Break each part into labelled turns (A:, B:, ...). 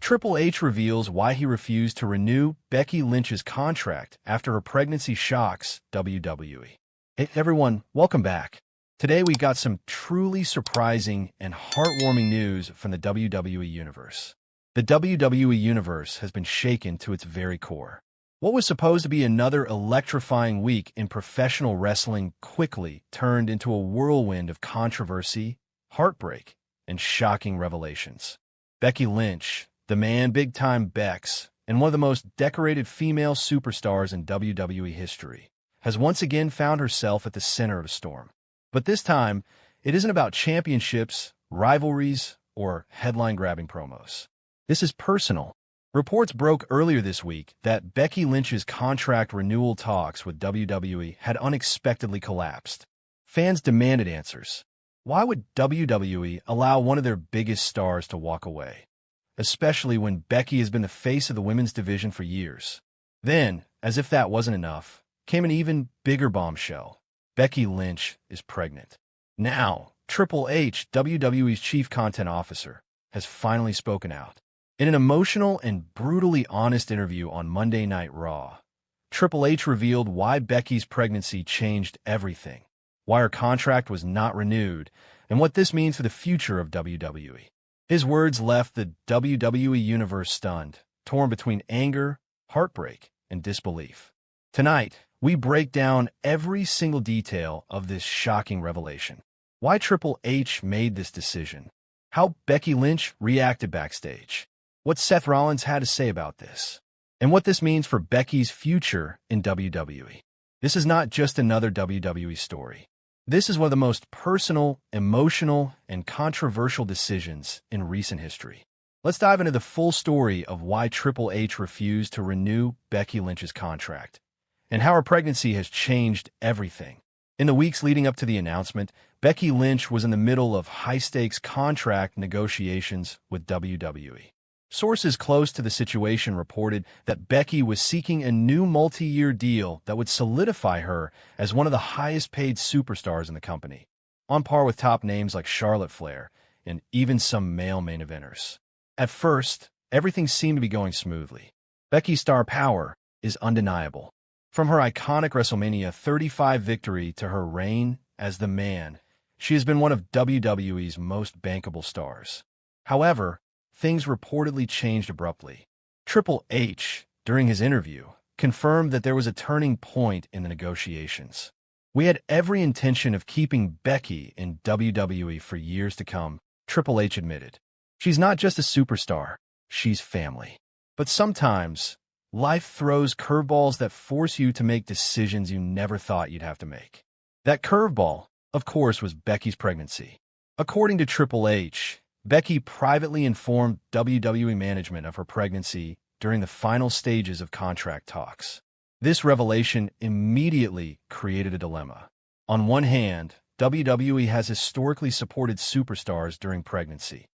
A: Triple H reveals why he refused to renew Becky Lynch's contract after her pregnancy shocks WWE. Hey everyone, welcome back. Today we got some truly surprising and heartwarming news from the WWE Universe. The WWE Universe has been shaken to its very core. What was supposed to be another electrifying week in professional wrestling quickly turned into a whirlwind of controversy, heartbreak, and shocking revelations. Becky Lynch, the man Time Becks, and one of the most decorated female superstars in WWE history, has once again found herself at the center of a storm. But this time, it isn't about championships, rivalries, or headline-grabbing promos. This is personal. Reports broke earlier this week that Becky Lynch's contract renewal talks with WWE had unexpectedly collapsed. Fans demanded answers. Why would WWE allow one of their biggest stars to walk away? Especially when Becky has been the face of the women's division for years. Then, as if that wasn't enough, came an even bigger bombshell. Becky Lynch is pregnant. Now, Triple H, WWE's chief content officer, has finally spoken out. In an emotional and brutally honest interview on Monday Night Raw, Triple H revealed why Becky's pregnancy changed everything, why her contract was not renewed, and what this means for the future of WWE. His words left the WWE Universe stunned, torn between anger, heartbreak, and disbelief. Tonight, we break down every single detail of this shocking revelation. Why Triple H made this decision, how Becky Lynch reacted backstage, what Seth Rollins had to say about this, and what this means for Becky's future in WWE. This is not just another WWE story. This is one of the most personal, emotional, and controversial decisions in recent history. Let's dive into the full story of why Triple H refused to renew Becky Lynch's contract, and how her pregnancy has changed everything. In the weeks leading up to the announcement, Becky Lynch was in the middle of high-stakes contract negotiations with WWE. Sources close to the situation reported that Becky was seeking a new multi-year deal that would solidify her as one of the highest-paid superstars in the company, on par with top names like Charlotte Flair and even some male main eventers. At first, everything seemed to be going smoothly. Becky's star power is undeniable. From her iconic WrestleMania 35 victory to her reign as the man, she has been one of WWE's most bankable stars. However, things reportedly changed abruptly. Triple H, during his interview, confirmed that there was a turning point in the negotiations. We had every intention of keeping Becky in WWE for years to come, Triple H admitted. She's not just a superstar, she's family. But sometimes, life throws curveballs that force you to make decisions you never thought you'd have to make. That curveball, of course, was Becky's pregnancy. According to Triple H, Becky privately informed WWE management of her pregnancy during the final stages of contract talks. This revelation immediately created a dilemma. On one hand, WWE has historically supported superstars during pregnancy.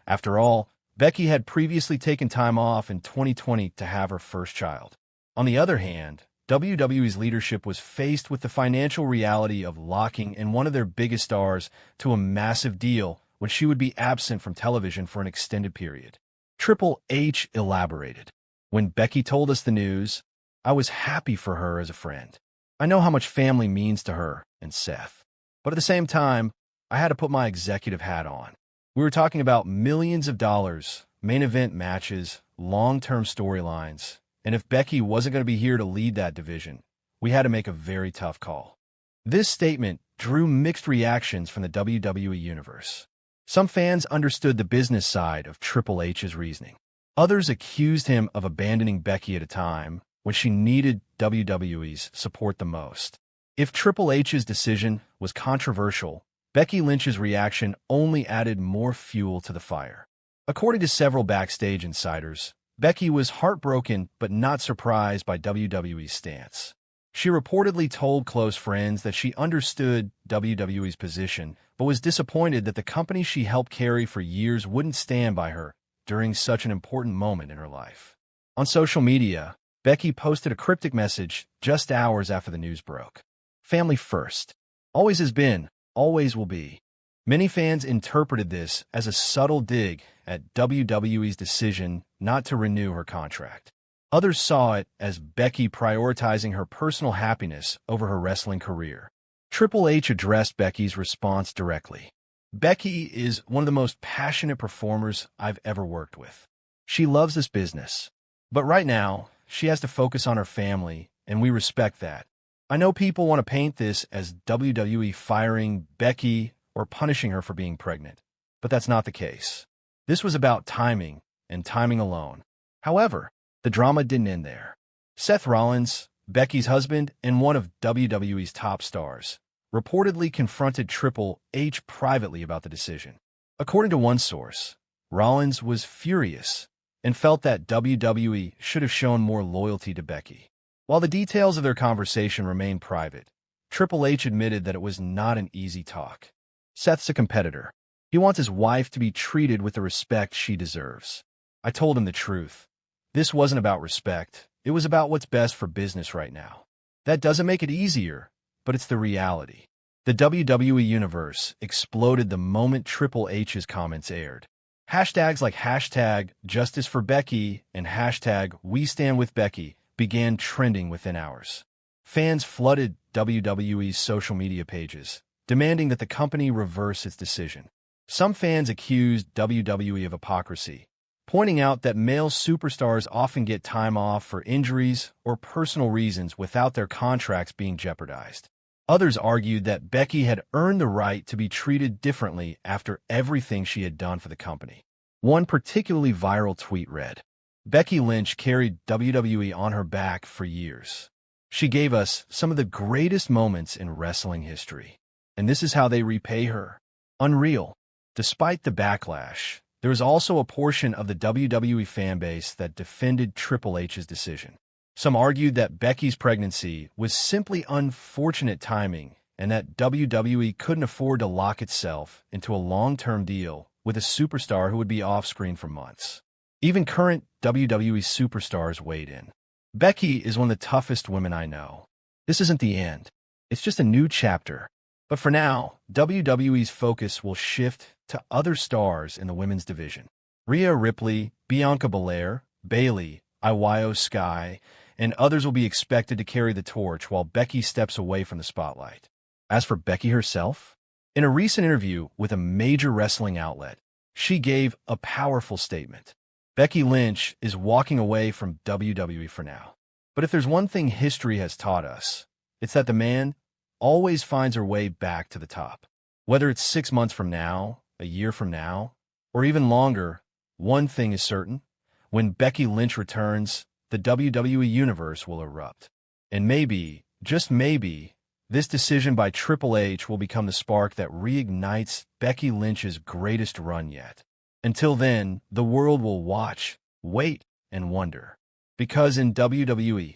A: After all, Becky had previously taken time off in 2020 to have her first child. On the other hand, WWE's leadership was faced with the financial reality of locking in one of their biggest stars to a massive deal when she would be absent from television for an extended period. Triple H elaborated. When Becky told us the news, I was happy for her as a friend. I know how much family means to her and Seth. But at the same time, I had to put my executive hat on. We were talking about millions of dollars, main event matches, long-term storylines, and if Becky wasn't going to be here to lead that division, we had to make a very tough call. This statement drew mixed reactions from the WWE Universe. Some fans understood the business side of Triple H's reasoning. Others accused him of abandoning Becky at a time when she needed WWE's support the most. If Triple H's decision was controversial, Becky Lynch's reaction only added more fuel to the fire. According to several backstage insiders, Becky was heartbroken but not surprised by WWE's stance. She reportedly told close friends that she understood WWE's position, but was disappointed that the company she helped carry for years wouldn't stand by her during such an important moment in her life. On social media, Becky posted a cryptic message just hours after the news broke. Family first. Always has been, always will be. Many fans interpreted this as a subtle dig at WWE's decision not to renew her contract. Others saw it as Becky prioritizing her personal happiness over her wrestling career. Triple H addressed Becky's response directly. Becky is one of the most passionate performers I've ever worked with. She loves this business. But right now, she has to focus on her family, and we respect that. I know people want to paint this as WWE firing Becky or punishing her for being pregnant, but that's not the case. This was about timing, and timing alone. However, the drama didn't end there. Seth Rollins, Becky's husband and one of WWE's top stars, reportedly confronted Triple H privately about the decision. According to one source, Rollins was furious and felt that WWE should have shown more loyalty to Becky. While the details of their conversation remain private, Triple H admitted that it was not an easy talk. Seth's a competitor. He wants his wife to be treated with the respect she deserves. I told him the truth. This wasn't about respect. It was about what's best for business right now. That doesn't make it easier, but it's the reality. The WWE Universe exploded the moment Triple H's comments aired. Hashtags like hashtag Justice for Becky and hashtag We Stand With Becky began trending within hours. Fans flooded WWE's social media pages, demanding that the company reverse its decision. Some fans accused WWE of hypocrisy, pointing out that male superstars often get time off for injuries or personal reasons without their contracts being jeopardized. Others argued that Becky had earned the right to be treated differently after everything she had done for the company. One particularly viral tweet read, "Becky Lynch carried WWE on her back for years. She gave us some of the greatest moments in wrestling history. And this is how they repay her. Unreal." Despite the backlash, there was also a portion of the WWE fanbase that defended Triple H's decision. Some argued that Becky's pregnancy was simply unfortunate timing and that WWE couldn't afford to lock itself into a long-term deal with a superstar who would be off-screen for months. Even current WWE superstars weighed in. "Becky is one of the toughest women I know. This isn't the end. It's just a new chapter. But for now, WWE's focus will shift to other stars in the women's division. Rhea Ripley, Bianca Belair, Bayley, Io Sky, and others will be expected to carry the torch while Becky steps away from the spotlight." As for Becky herself, in a recent interview with a major wrestling outlet, she gave a powerful statement. Becky Lynch is walking away from WWE for now. But if there's one thing history has taught us, it's that the man always finds her way back to the top. Whether it's 6 months from now, a year from now, or even longer, one thing is certain. When Becky Lynch returns, the WWE Universe will erupt. And maybe, just maybe, this decision by Triple H will become the spark that reignites Becky Lynch's greatest run yet. Until then, the world will watch, wait, and wonder. Because in WWE,